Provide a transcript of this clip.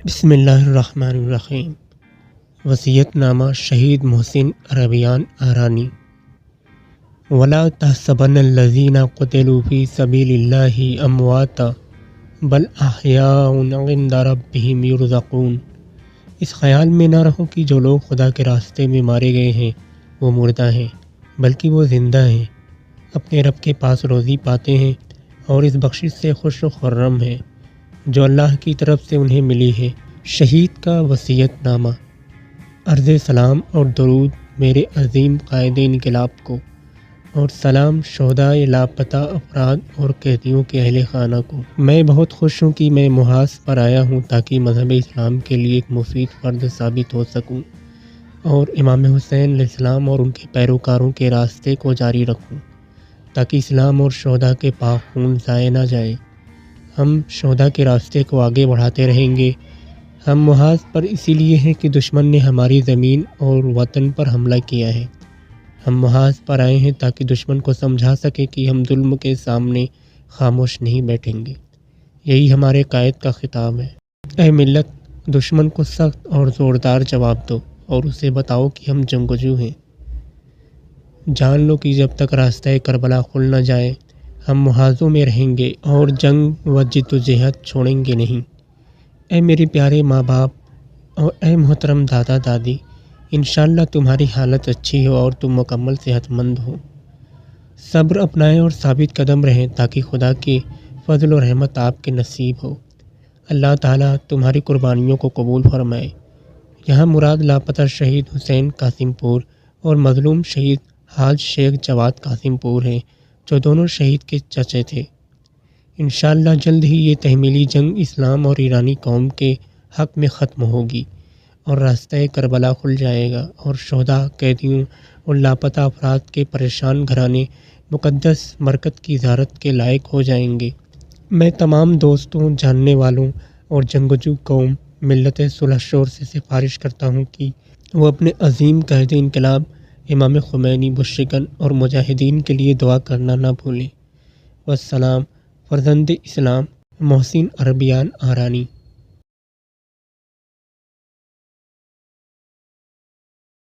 بسم اللہ الرحمن الرحیم۔ وصیت نامہ شہید محسن عربیان آرانی۔ ولا تحسبن الذین قتلوا فی سبیل اللہ امواتا بل احیاء عند ربہم یرزقون۔ اس خیال میں نہ رہو کہ جو لوگ خدا کے راستے میں مارے گئے ہیں وہ مردہ ہیں، بلکہ وہ زندہ ہیں، اپنے رب کے پاس روزی پاتے ہیں اور اس بخشش سے خوش و خرم ہیں جو اللہ کی طرف سے انہیں ملی ہے۔ شہید کا وصیت نامہ۔ عرض سلام اور درود میرے عظیم قائد انقلاب کو، اور سلام شہدائے لاپتہ افراد اور قیدیوں کے اہل خانہ کو۔ میں بہت خوش ہوں کہ میں محاذ پر آیا ہوں تاکہ مذہب اسلام کے لیے ایک مفید فرد ثابت ہو سکوں اور امام حسین علیہ السلام اور ان کے پیروکاروں کے راستے کو جاری رکھوں تاکہ اسلام اور شہداء کے پاک خون ضائع نہ جائے۔ ہم شہداء کے راستے کو آگے بڑھاتے رہیں گے۔ ہم محاذ پر اسی لیے ہیں کہ دشمن نے ہماری زمین اور وطن پر حملہ کیا ہے۔ ہم محاذ پر آئے ہیں تاکہ دشمن کو سمجھا سکیں کہ ہم ظلم کے سامنے خاموش نہیں بیٹھیں گے۔ یہی ہمارے قائد کا خطاب ہے۔ اے ملت، دشمن کو سخت اور زوردار جواب دو اور اسے بتاؤ کہ ہم جنگجو ہیں۔ جان لو کہ جب تک راستہ کربلا کھل نہ جائے ہم محاذوں میں رہیں گے اور جنگ و جدوجہد چھوڑیں گے نہیں۔ اے میرے پیارے ماں باپ اور اے محترم دادا دادی، انشاءاللہ تمہاری حالت اچھی ہو اور تم مکمل صحت مند ہو۔ صبر اپنائیں اور ثابت قدم رہیں تاکہ خدا کی فضل و رحمت آپ کے نصیب ہو۔ اللہ تعالیٰ تمہاری قربانیوں کو قبول فرمائے۔ یہاں مراد لاپتہ شہید حسین قاسم پور اور مظلوم شہید حاج شیخ جواد قاسم پور ہیں جو دونوں شہید کے چچے تھے۔ انشاءاللہ جلد ہی یہ تحمیلی جنگ اسلام اور ایرانی قوم کے حق میں ختم ہوگی اور راستہ کربلا کھل جائے گا اور شہداء، قیدیوں اور لاپتہ افراد کے پریشان گھرانے مقدس مرکز کی زیارت کے لائق ہو جائیں گے۔ میں تمام دوستوں، جاننے والوں اور جنگجو قوم ملت صلح شور سے سفارش کرتا ہوں کہ وہ اپنے عظیم قائد انقلاب امام خمینی بزرگان اور مجاہدین کے لیے دعا کرنا نہ بھولیں۔ والسلام، فرزند اسلام محسن عربیان آرانی۔